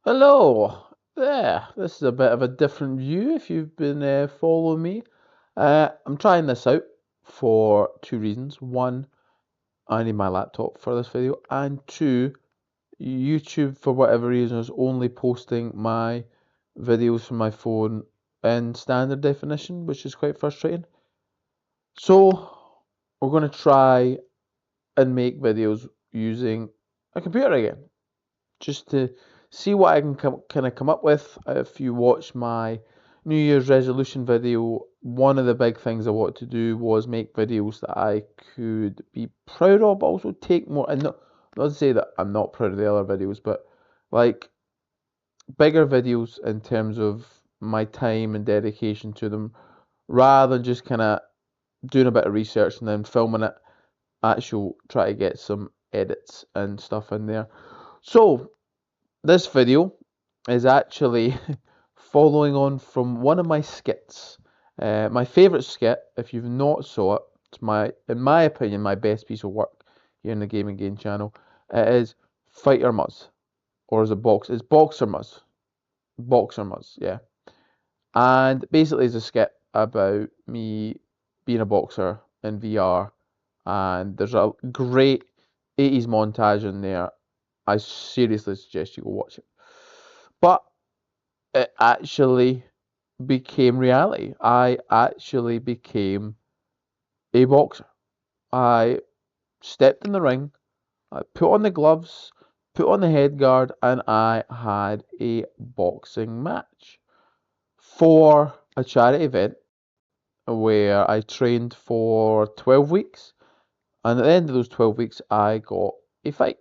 Hello there. This is a bit of a different view if you've been following me. I'm trying this out for two reasons. One, I need my laptop for this video, and two, YouTube for whatever reason is only posting my videos from my phone in standard definition, which is quite frustrating. So we're going to try and make videos using a computer again, just to see what I can kind of come up with. If you watch my New Year's resolution video, one of the big things I wanted to do was make videos that I could be proud of, but also take more. And not to say that I'm not proud of the other videos, but like bigger videos in terms of my time and dedication to them, rather than just kind of doing a bit of research and then filming it. Actual try to get some edits and stuff in there. So this video is actually following on from one of my skits. My favourite skit, if you've not saw it, it's in my opinion, my best piece of work here in the Gaming Gain channel. It is Fighter Muzz, or is it It's Boxer Muzz. Boxer Muzz, yeah. And basically it's a skit about me being a boxer in VR, and there's a great 80s montage in there. I seriously suggest you go watch it. But it actually became reality. I actually became a boxer. I stepped in the ring, I put on the gloves, put on the headguard, and I had a boxing match for a charity event where I trained for 12 weeks. And at the end of those 12 weeks, I got a fight.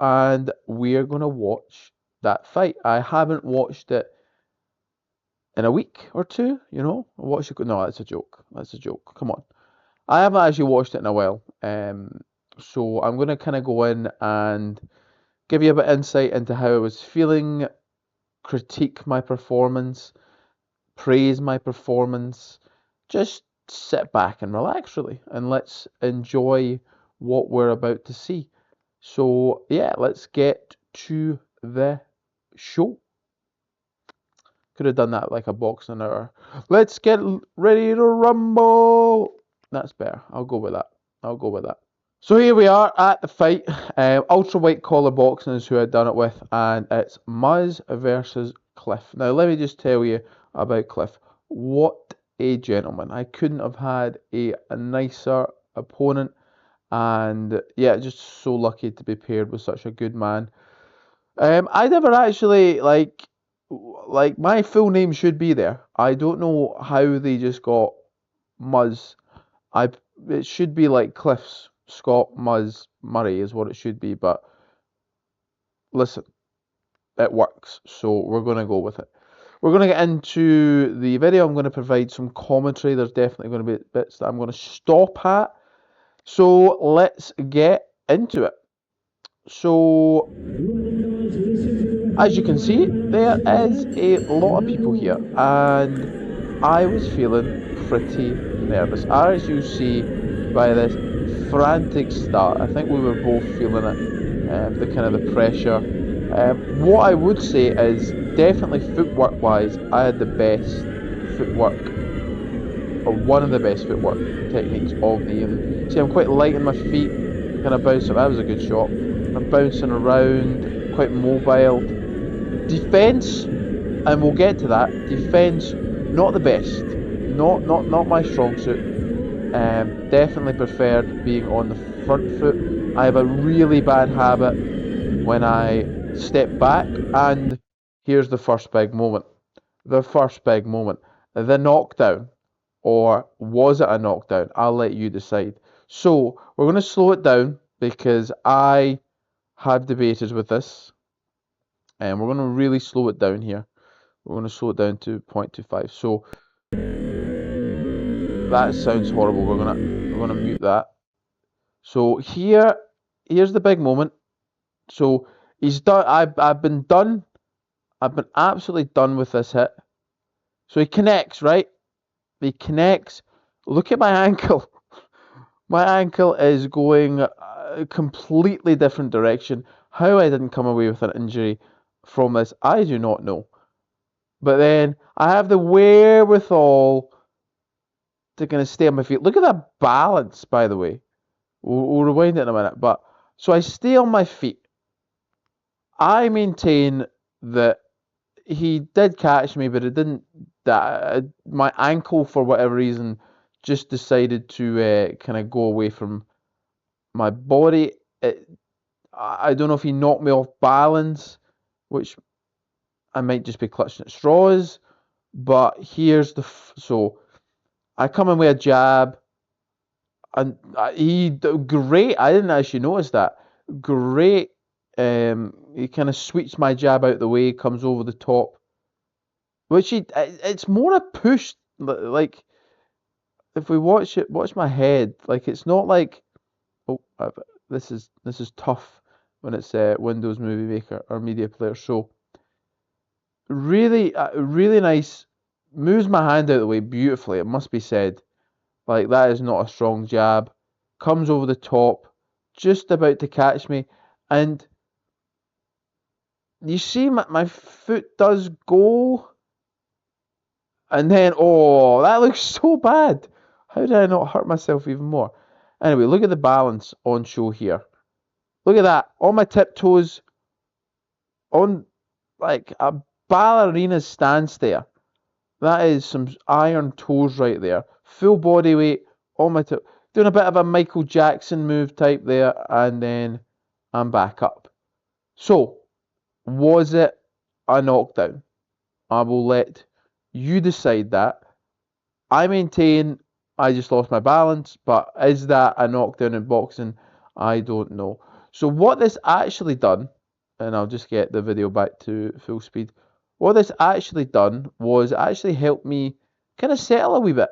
And we're going to watch that fight. I haven't watched it in a week or two, you know. Watch it. No, that's a joke. That's a joke. Come on. I haven't actually watched it in a while. So I'm going to kind of go in and give you a bit of insight into how I was feeling, critique my performance, praise my performance. Just sit back and relax, really, and let's enjoy what we're about to see. So, yeah, let's get to the show. Could have done that like a boxing hour. Let's get ready to rumble. That's better. I'll go with that. I'll go with that. So here we are at the fight. Ultra white collar boxing is who I'd done it with, and it's Muzz versus Cliff. Now let me just tell you about Cliff. What a gentleman! I couldn't have had a nicer opponent, and yeah, just so lucky to be paired with such a good man. I never actually like my full name should be there. I don't know how they just got Muzz. I It should be like Cliff's Scott Muzz Murray is what it should be, but listen, it works, so we're gonna go with it. We're gonna get into the video. I'm gonna provide some commentary. There's definitely gonna be bits that I'm gonna stop at. So let's get into it. So as you can see, there is a lot of people here, and I was feeling pretty nervous. As you see by this frantic start, I think we were both feeling it, the kind of the pressure. What I would say is definitely footwork wise, I had the best footwork, or one of the best footwork techniques of the evening. See, I'm quite light on my feet, kind of bouncing. That was a good shot. I'm bouncing around, quite mobile. Defense, and we'll get to that. Defense, not the best. Not my strong suit. Definitely preferred being on the front foot. I have a really bad habit when I step back, and here's the first big moment. The first big moment. The knockdown. Or was it a knockdown? I'll let you decide. So, we're going to slow it down because I have debated with this, and we're going to really slow it down here. We're going to slow it down to 0.25. So that sounds horrible. We're gonna mute that. So here's the big moment. So he's done. I've been done. I've been absolutely done with this hit. So he connects, right? He connects. Look at my ankle. My ankle is going a completely different direction. How I didn't come away with an injury, from this? I do not know. But then I have the wherewithal to kind of stay on my feet. Look at that balance, by the way. We'll rewind it in a minute. But so I stay on my feet. I maintain that he did catch me, but it didn't. That my ankle, for whatever reason, just decided to kind of go away from my body. I don't know if he knocked me off balance, which I might just be clutching at straws. But here's the so I come in with a jab, and he great. I didn't actually notice that. Great. He kind of sweeps my jab out the way, comes over the top, which it's more a push. Like if we watch my head. Like it's not like oh this is tough when it's Windows Movie Maker or Media Player. So really really nice. Moves my hand out of the way beautifully. It must be said. Like that is not a strong jab. Comes over the top, just about to catch me, and you see my foot does go, and then oh that looks so bad. How did I not hurt myself even more? Anyway, look at the balance on show here. Look at that. On my tiptoes, on like a ballerina's stance there. That is some iron toes right there. Full body weight on my tip. Doing a bit of a Michael Jackson move type there, and then I'm back up. So, was it a knockdown? I will let you decide that. I maintain I just lost my balance, but is that a knockdown in boxing? I don't know. So what this actually done, and I'll just get the video back to full speed. What this actually done was actually helped me kind of settle a wee bit.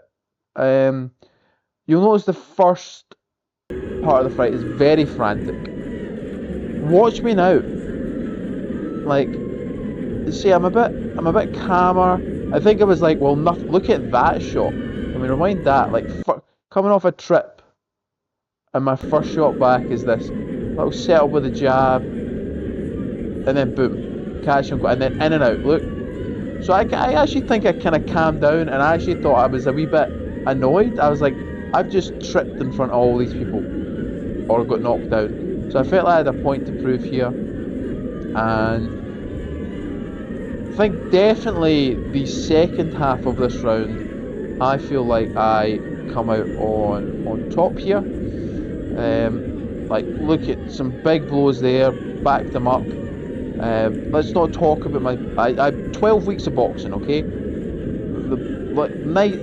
You'll notice the first part of the fight is very frantic. Watch me now. Like, see, I'm a bit calmer. I think I was like, well, nothing. Look at that shot. I mean, rewind that. Like, coming off a trip, and my first shot back is this little setup with a jab, and then boom, catch him, and then in and out. Look. So I actually think I kind of calmed down, and I actually thought I was a wee bit annoyed. I was like, I've just tripped in front of all these people, or got knocked down. So I felt like I had a point to prove here, and I think definitely the second half of this round, I feel like I come out on top here. Like look at some big blows there, backed them up. Let's not talk about I 12 weeks of boxing, okay?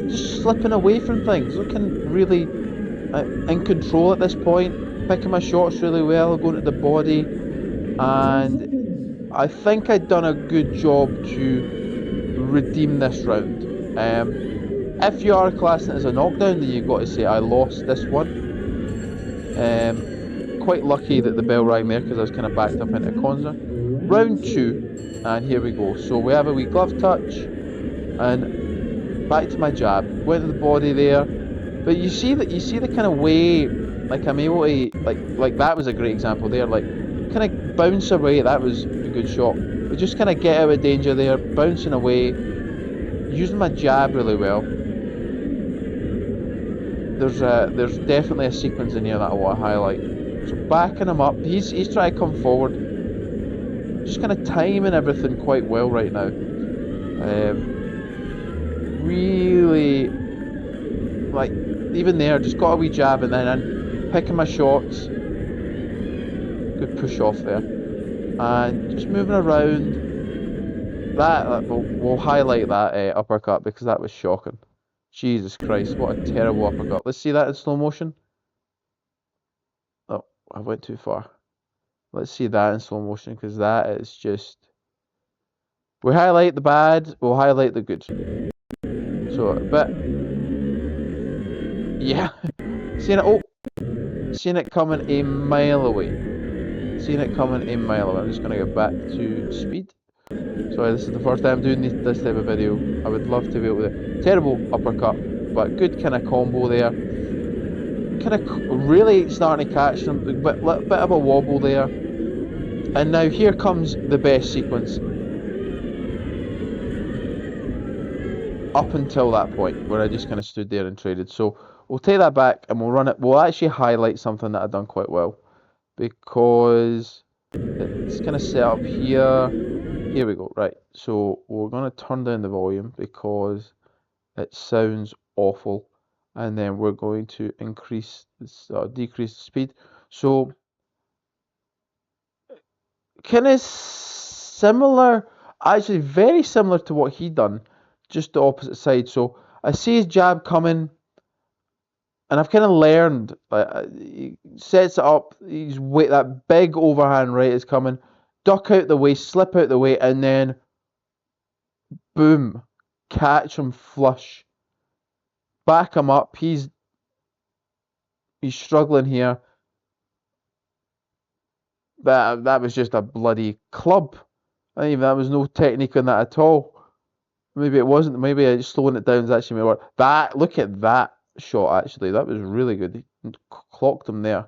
Just slipping away from things, looking really in control at this point, picking my shots really well, going to the body, and I think I'd done a good job to redeem this round. If you are classing it as a knockdown, then you've got to say I lost this one. Quite lucky that the bell rang there because I was kind of backed up into a corner. Round 2, and here we go. So we have a wee glove touch, and back to my jab. Went to the body there, but you see the kind of way, like I'm able to like that was a great example there. Like kind of bounce away. That was a good shot. But just kind of get out of danger there, bouncing away, using my jab really well. There's definitely a sequence in here that I want to highlight. So backing him up, he's trying to come forward. Just kind of timing everything quite well right now. Really, like even there, just got a wee jab and then in, picking my shots. Good push off there, and just moving around. We'll highlight that uppercut because that was shocking. Jesus Christ, what a terrible uppercut. Let's see that in slow motion. Oh, I went too far. Let's see that in slow motion because that is just... We highlight the bad, we'll highlight the good. So, but... Yeah. Seeing it coming a mile away. Seeing it coming a mile away. I'm just going to go back to speed. Sorry, this is the first time I'm doing this type of video. I would love to be able to... Terrible uppercut, but good kind of combo there. Kind of really starting to catch them, but bit of a wobble there. And now here comes the best sequence up until that point where I just kind of stood there and traded. So we'll take that back and we'll run it. We'll actually highlight something that I've done quite well because it's kind of set up here. Here we go. Right. So we're going to turn down the volume because it sounds awful. And then we're going to increase this, decrease the speed. So kind of similar, actually very similar to what he done, just the opposite side. So I see his jab coming, and I've kind of learned. He sets it up. He's wait that big overhand right is coming. Duck out the way, slip out the way, and then boom, catch him flush. Back him up. He's struggling here. That was just a bloody club. I think that was no technique on that at all. Maybe it wasn't. Maybe just slowing it down is actually more. Look at that shot. Actually, that was really good. He clocked him there.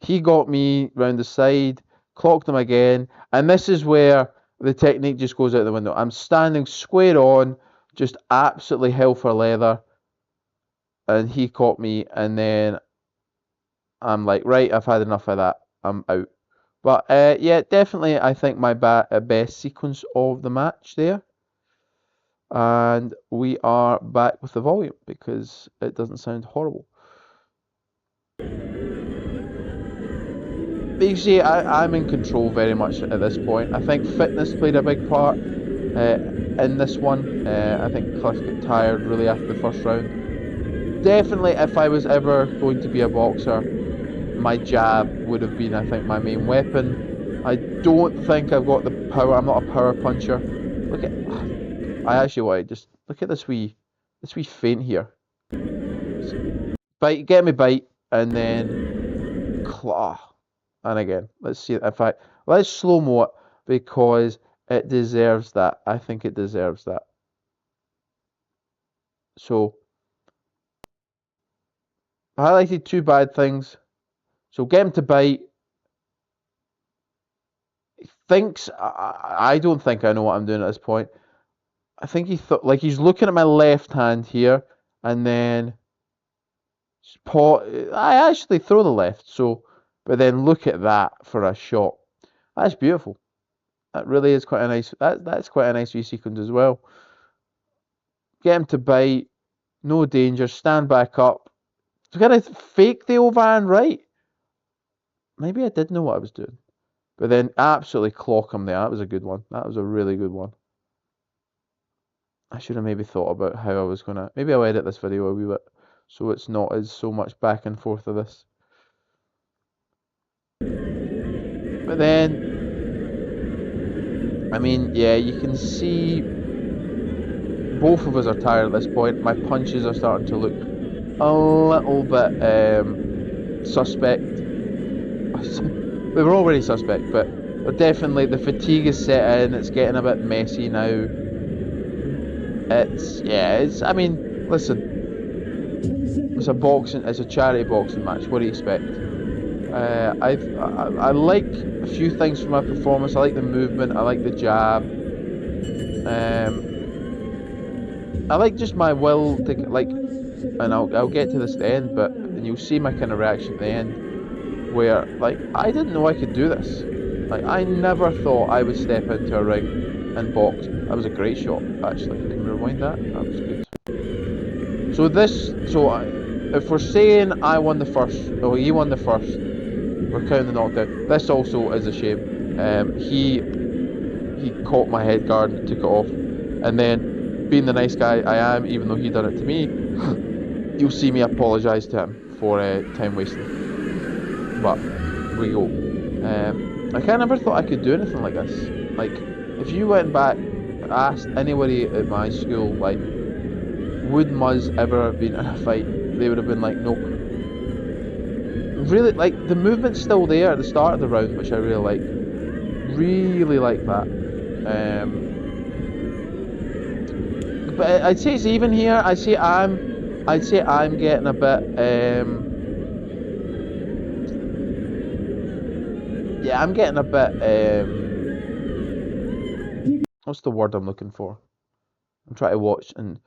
He got me round the side, clocked him again, and this is where the technique just goes out the window. I'm standing square on, just absolutely hell for leather, and he caught me, and then I'm like, right, I've had enough of that. I'm out. But yeah, definitely, I think my best sequence of the match there. And we are back with the volume because it doesn't sound horrible. But you see, I'm in control very much at this point. I think fitness played a big part in this one. I think Cliff got tired really after the first round. Definitely, if I was ever going to be a boxer, my jab would have been, I think, my main weapon. I don't think I've got the power. I'm not a power puncher. Look at, I actually want to just look at this wee feint here. Bite, get me bite, and then claw, and again. Let's see if let's slow mo it because it deserves that. I think it deserves that. So I highlighted two bad things. So get him to bite. He thinks I don't think I know what I'm doing at this point. I think he thought like he's looking at my left hand here, and then I actually throw the left. So, but then look at that for a shot. That's beautiful. That really is quite a nice. That's quite a nice wee sequence as well. Get him to bite. No danger. Stand back up. So kind of fake the overhand right. Maybe I did know what I was doing. But then absolutely clock him there. That was a good one. That was a really good one. I should have maybe thought about how I was gonna. Maybe I'll edit this video a wee bit so it's not as so much back and forth of this. But then, I mean, yeah, you can see both of us are tired at this point. My punches are starting to look a little bit suspect. They were already suspect, but they're definitely, the fatigue is set in. It's getting a bit messy now. I mean, listen, it's a charity boxing match. What do you expect? I like a few things from my performance. I like the movement. I like the jab. I like just my will to like, and I'll get to this at the end, but and you'll see my kind of reaction at the end, where like I didn't know I could do this. Like I never thought I would step into a ring and box. That was a great shot, actually. Can we rewind that? That was good. If we're saying I won the first, or he won the first, we're counting the knockdown. This also is a shame. He caught my head guard and took it off, and then being the nice guy I am, even though he done it to me, you'll see me apologise to him for time wasting. But we go. I kind of never thought I could do anything like this. Like, if you went back and asked anybody at my school, like, would Muzz ever have been in a fight, they would have been like, nope. Really, like, the movement's still there at the start of the round, which I really like. Really like that. But I'd say it's even here. I'd say I'm getting a bit. yeah, I'm getting a bit what's the word I'm looking for? I'm trying to watch and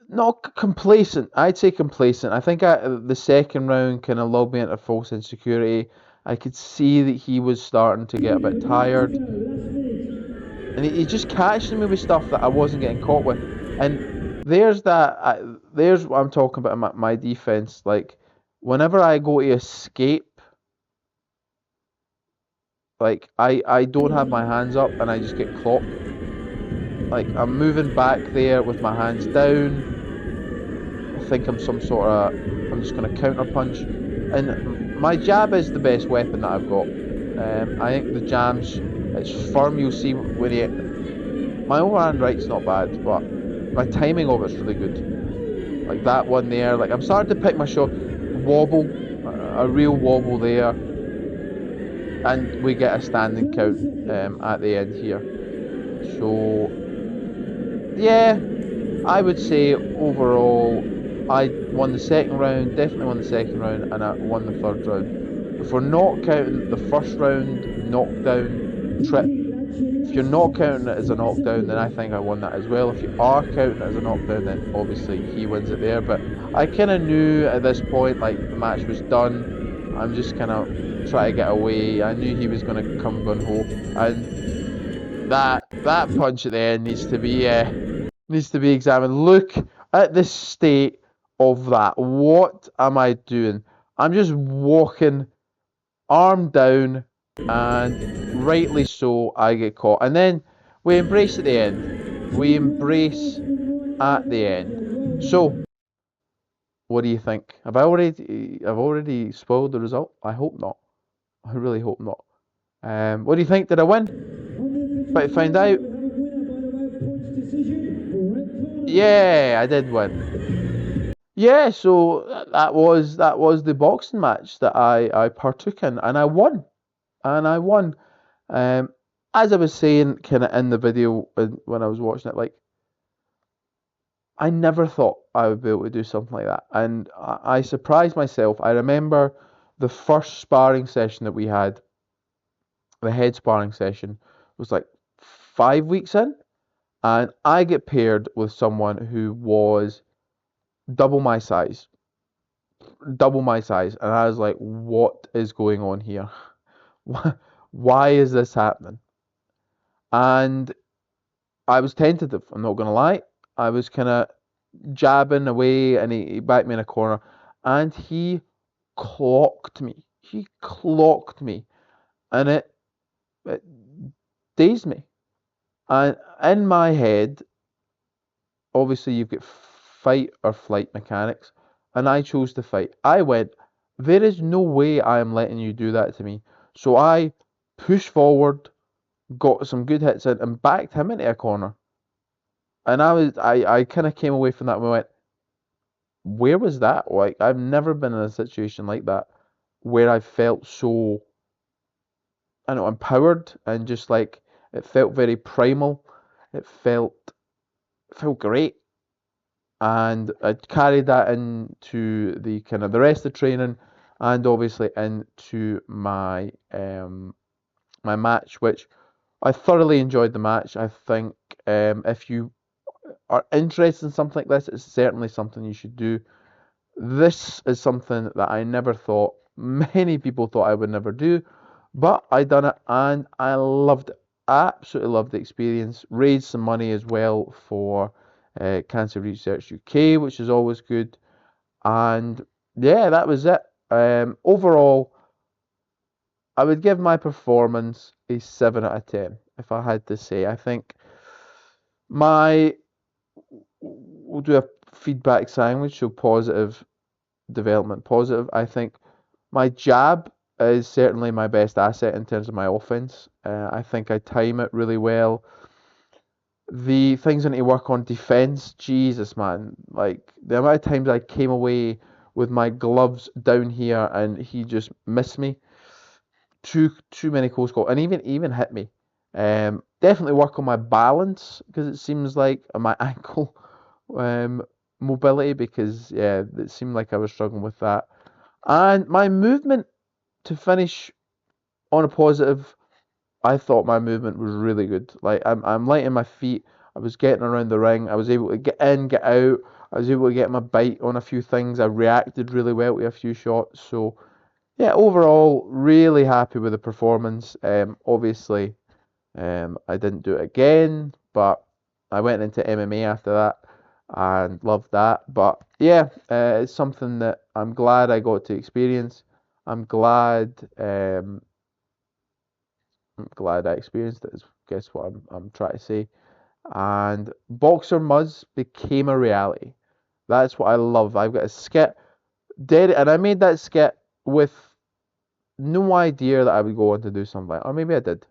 not complacent. I'd say complacent. I think the second round kind of lulled me into false insecurity. I could see that he was starting to get a bit tired, and he just catching me with stuff that I wasn't getting caught with. And there's that. There's what I'm talking about in my defense. Like whenever I go to escape, like I don't have my hands up and I just get clocked. Like I'm moving back there with my hands down. I think I'm some sort of. I'm just gonna counter punch, and my jab is the best weapon that I've got. I think the jams. It's firm. You'll see when you. My overhand right's not bad, but my timing of it's really good. Like that one there. Like I'm starting to pick my shot. Wobble, a real wobble there, and we get a standing count at the end here. So yeah, I would say overall, I won the second round, definitely won the second round, and I won the third round. If we're not counting the first round knockdown trip, if you're not counting it as a knockdown, then I think I won that as well. If you are counting it as a knockdown, then obviously he wins it there. But I kind of knew at this point, like the match was done. I'm just kind of trying to get away. I knew he was going to come gun ho, and that punch at the end needs to be examined. Look at the state of that. What am I doing? I'm just walking, arm down, and rightly so, I get caught. And then we embrace at the end. We embrace at the end. So, what do you think? I've already spoiled the result? I hope not. I really hope not. What do you think? Did I win? About to find out. Yeah, I did win. Yeah, so that was the boxing match that I partook in, and I won, and I won. Um, as I was saying, kind of in the video when I was watching it, like I never thought I would be able to do something like that, and I surprised myself. I remember the first sparring session that we had, the head sparring session, was like 5 weeks in, and I get paired with someone who was double my size. Double my size, and I was like, what is going on here? Why is this happening? And I was tentative, I'm not gonna lie. I was kind of jabbing away, and he backed me in a corner, and he clocked me. He clocked me, and it dazed me. And in my head, obviously, you've got fight or flight mechanics, and I chose to fight. I went, there is no way I am letting you do that to me. So I pushed forward, got some good hits in, and backed him into a corner. And I kind of came away from that and went, where was that? Like, I've never been in a situation like that where I felt so, I don't know, empowered and just like, it felt very primal. It felt great. And I carried that into the kind of the rest of the training, and obviously into my match, which I thoroughly enjoyed the match. I think if you are interested in something like this, it's certainly something you should do. This is something that I never thought, many people thought I would never do, but I done it and I loved it. Absolutely loved the experience. Raised some money as well for Cancer Research UK, which is always good. And yeah, that was it. Overall, I would give my performance a 7 out of 10 if I had to say. I think my we'll do a feedback sandwich, so positive development, positive. I think my jab is certainly my best asset in terms of my offense. I think I time it really well. The things I need to work on defense, Jesus man, like the amount of times I came away with my gloves down here and he just missed me. Too many close calls, and even hit me. Definitely work on my balance because it seems like my ankle mobility, because yeah, it seemed like I was struggling with that. And my movement to finish on a positive, I thought my movement was really good. Like I'm light in my feet. I was getting around the ring. I was able to get in, get out. I was able to get my bite on a few things. I reacted really well to a few shots. So yeah, overall, really happy with the performance. Obviously, I didn't do it again, but I went into MMA after that and loved that. But yeah, it's something that I'm glad I got to experience. I'm glad. I'm glad I experienced it. Is guess what I'm trying to say. And Boxer Muzz became a reality. That's what I love. I've got a skit dead, and I made that skit with no idea that I would go on to do something, or maybe I did.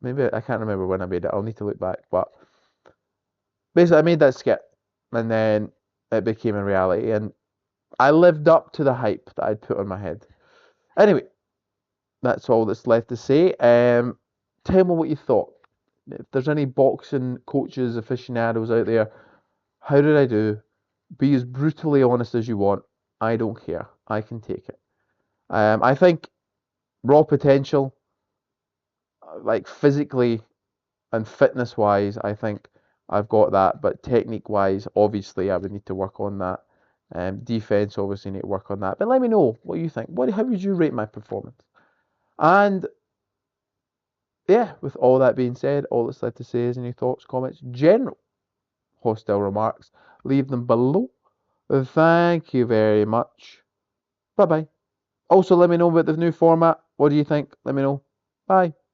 Maybe I can't remember when I made it. I'll need to look back. But basically, I made that skit, and then it became a reality, and I lived up to the hype that I'd put on my head. Anyway, that's all that's left to say. Tell me what you thought. If there's any boxing coaches, aficionados out there, how did I do? Be as brutally honest as you want. I don't care. I can take it. I think raw potential, like physically and fitness wise, I think I've got that. But technique wise, obviously, I would need to work on that. Defense, obviously, need to work on that. But let me know what you think. How would you rate my performance? And yeah, with all that being said, all that's left to say is any thoughts, comments, general hostile remarks, leave them below. Thank you very much. Bye bye. Also, let me know about the new format. What do you think? Let me know. Bye.